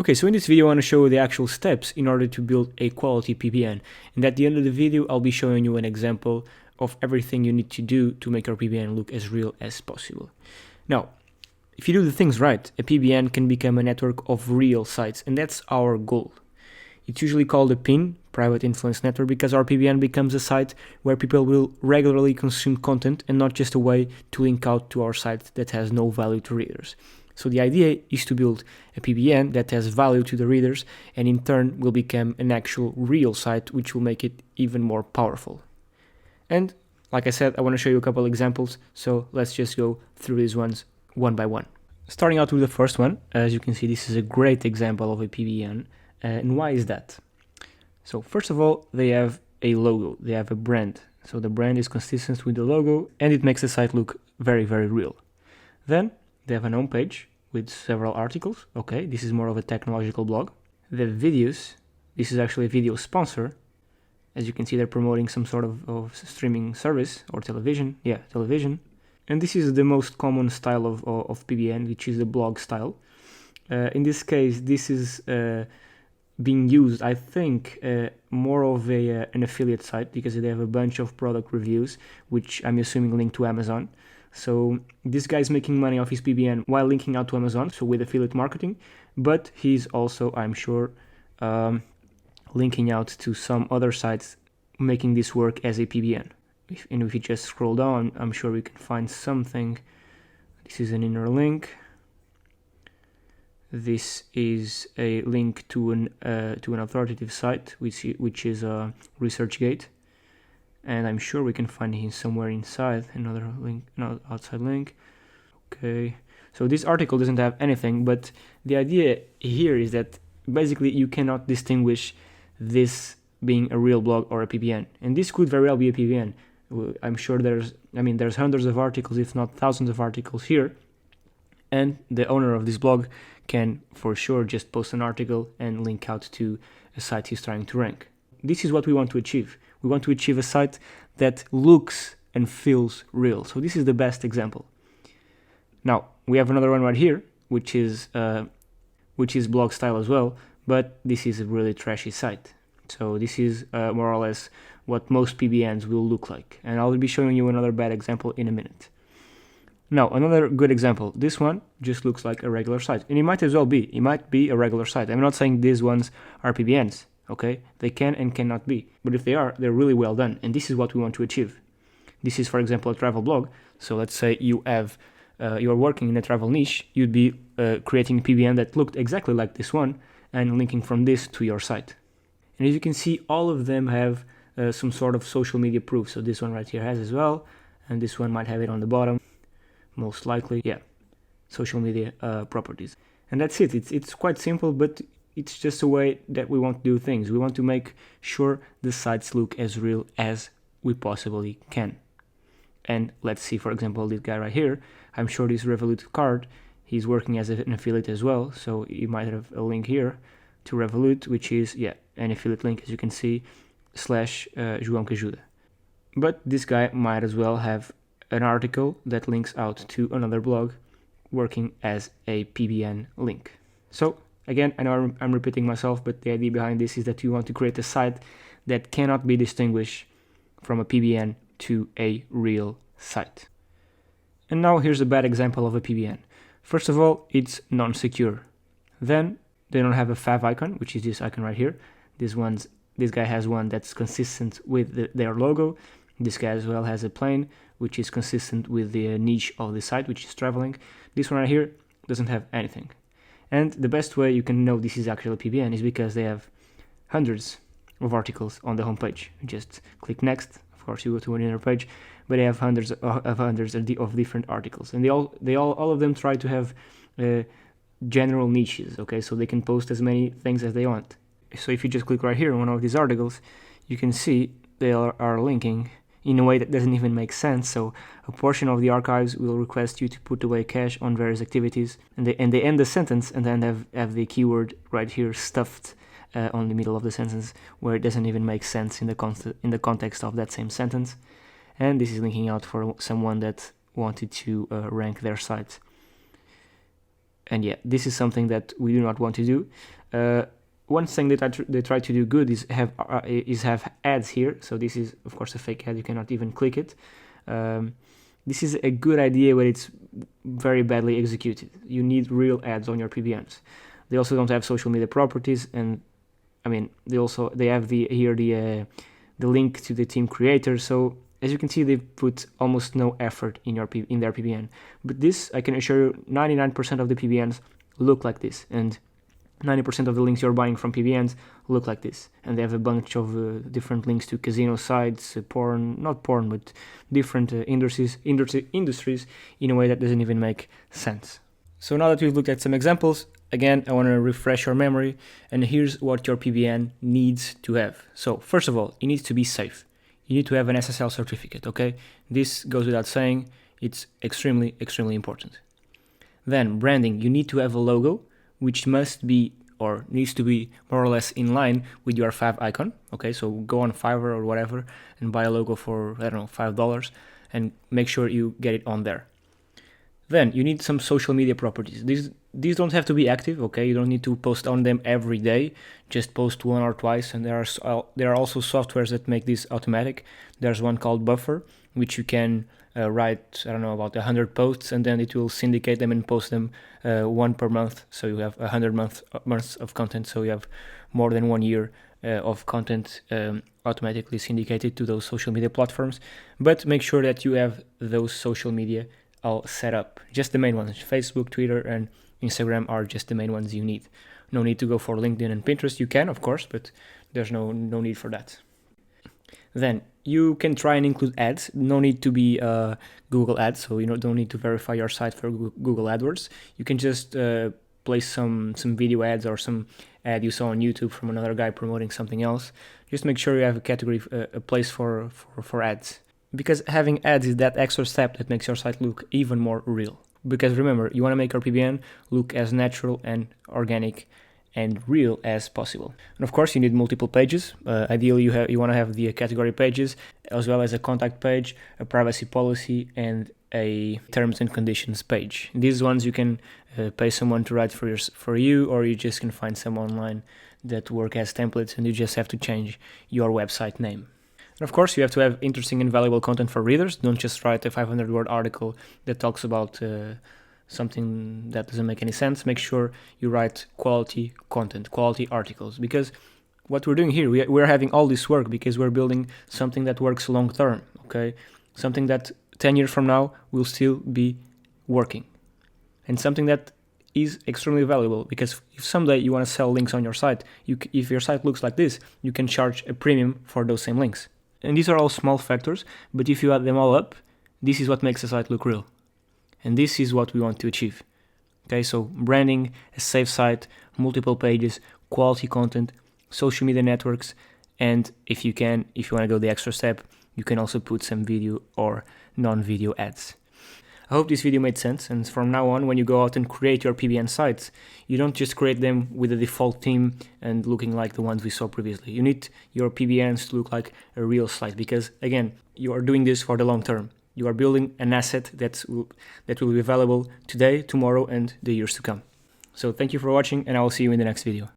Okay, so in this video I want to show the actual steps in order to build a quality PBN. And at the end of the video I'll be showing you an example of everything you need to do to make your PBN look as real as possible. Now, if you do the things right, a PBN can become a network of real sites, and that's our goal. It's usually called a PIN, Private Influence Network, because our PBN becomes a site where people will regularly consume content and not just a way to link out to our site that has no value to readers. So the idea is to build a PBN that has value to the readers and in turn will become an actual real site, which will make it even more powerful. And like I said, I want to show you a couple examples, so let's just go through these ones one by one. Starting out with the first one, as you can see, this is a great example of a PBN. And why is that? So first of all, they have a logo, they have a brand. So the brand is consistent with the logo and it makes the site look very, very real. Then they have an home page with several articles. Okay, this is more of a technological blog. They have videos. This is actually a video sponsor. As you can see, they're promoting some sort of streaming service or television. Yeah, television. And this is the most common style of PBN, which is the blog style. In this case, this is being used, I think, more of an affiliate site because they have a bunch of product reviews, which I'm assuming link to Amazon. So this guy's making money off his PBN while linking out to Amazon, so with affiliate marketing, but he's also, I'm sure, linking out to some other sites, making this work as a PBN. And if you just scroll down, I'm sure we can find something. This is an inner link. This is a link to an authoritative site, which is ResearchGate. And I'm sure we can find it somewhere inside, another link, another outside link. Okay, so this article doesn't have anything, but the idea here is that basically you cannot distinguish this being a real blog or a PBN. And this could very well be a PBN. I'm sure there's hundreds of articles, if not thousands of articles here. And the owner of this blog can for sure just post an article and link out to a site he's trying to rank. This is what we want to achieve. We want to achieve a site that looks and feels real. So this is the best example. Now, we have another one right here, which is blog style as well, but this is a really trashy site. So this is more or less what most PBNs will look like. And I'll be showing you another bad example in a minute. Now, another good example. This one just looks like a regular site. And it might as well be. It might be a regular site. I'm not saying these ones are PBNs. Okay, they can and cannot be, but if they are, they're really well done, and this is what we want to achieve. This is, for example, a travel blog. So let's say you have you're working in a travel niche, you'd be creating a PBN that looked exactly like this one and linking from this to your site. And as you can see, all of them have some sort of social media proof. So this one right here has as well, and this one might have it on the bottom, most likely. Yeah, social media properties, and that's it. It's quite simple, but it's just a way that we want to do things. We want to make sure the sites look as real as we possibly can. And let's see, for example, this guy right here. I'm sure this Revolut card, he's working as an affiliate as well. So you might have a link here to Revolut, which is, yeah, an affiliate link, as you can see, / João que ajuda. But this guy might as well have an article that links out to another blog working as a PBN link. So again, I know I'm repeating myself, but the idea behind this is that you want to create a site that cannot be distinguished from a PBN to a real site. And now here's a bad example of a PBN. First of all, it's non-secure. Then they don't have a fav icon, which is this icon right here. This guy has one that's consistent with their logo. This guy as well has a plane, which is consistent with the niche of the site, which is traveling. This one right here doesn't have anything. And the best way you can know this is actually a PBN is because they have hundreds of articles on the homepage. You just click next. Of course, you go to an inner page, but they have hundreds of different articles, and all of them try to have general niches. Okay, so they can post as many things as they want. So if you just click right here on one of these articles, you can see they are linking in a way that doesn't even make sense. So a portion of the archives will request you to put away cash on various activities, and they end the sentence and then have the keyword right here stuffed on the middle of the sentence, where it doesn't even make sense in the context of that same sentence. And this is linking out for someone that wanted to rank their site. And yeah, this is something that we do not want to do. One thing that they try to do good is have ads here. So this is of course a fake ad. You cannot even click it. This is a good idea, but it's very badly executed. You need real ads on your PBNs. They also don't have social media properties, and I mean they have the link to the team creator. So as you can see, they've put almost no effort in their PBN. But this, I can assure you, 99% of the PBNs look like this, and 90% of the links you're buying from PBNs look like this, and they have a bunch of different links to casino sites, not porn, but different industries in a way that doesn't even make sense. So now that we've looked at some examples, again, I want to refresh your memory, and here's what your PBN needs to have. So first of all, it needs to be safe. You need to have an SSL certificate, okay? This goes without saying. It's extremely, extremely important. Then branding, you need to have a logo which must be or needs to be more or less in line with your Fav icon. Okay, so go on Fiverr or whatever and buy a logo for, I don't know, $5 and make sure you get it on there. Then you need some social media properties. These don't have to be active, okay? You don't need to post on them every day. Just post one or twice, and there are also softwares that make this automatic. There's one called Buffer, which you can write, I don't know, about 100 posts, and then it will syndicate them and post them one per month. So you have 100 months of content. So you have more than 1 year of content automatically syndicated to those social media platforms. But make sure that you have those social media all set up. Just the main ones. Facebook, Twitter, and Instagram are just the main ones you need. No need to go for LinkedIn and Pinterest. You can, of course, but there's no need for that. Then you can try and include ads. No need to be Google ads, so you don't need to verify your site for Google AdWords. You can just place some video ads or some ad you saw on YouTube from another guy promoting something else. Just make sure you have a category, a place for ads. Because having ads is that extra step that makes your site look even more real. Because remember, you want to make your PBN look as natural and organic and real as possible. And of course, you need multiple pages. Ideally, you want to have the category pages, as well as a contact page, a privacy policy, and a terms and conditions page. These ones you can pay someone to write for you, or you just can find some online that work as templates, and you just have to change your website name. And of course, you have to have interesting and valuable content for readers. Don't just write a 500-word article that talks about something that doesn't make any sense. Make sure you write quality content, quality articles. Because what we're doing here, we're having all this work because we're building something that works long term, okay? Something that 10 years from now will still be working. And something that is extremely valuable, because if someday you want to sell links on your site, if your site looks like this, you can charge a premium for those same links. And these are all small factors, but if you add them all up, this is what makes a site look real. And this is what we want to achieve. Okay, so branding, a safe site, multiple pages, quality content, social media networks, and if you want to go the extra step, you can also put some video or non-video ads. I hope this video made sense, and from now on, when you go out and create your PBN sites, you don't just create them with a default theme and looking like the ones we saw previously. You need your PBNs to look like a real site, because again, you are doing this for the long term. You are building an asset that will be available today, tomorrow, and the years to come. So thank you for watching, and I will see you in the next video.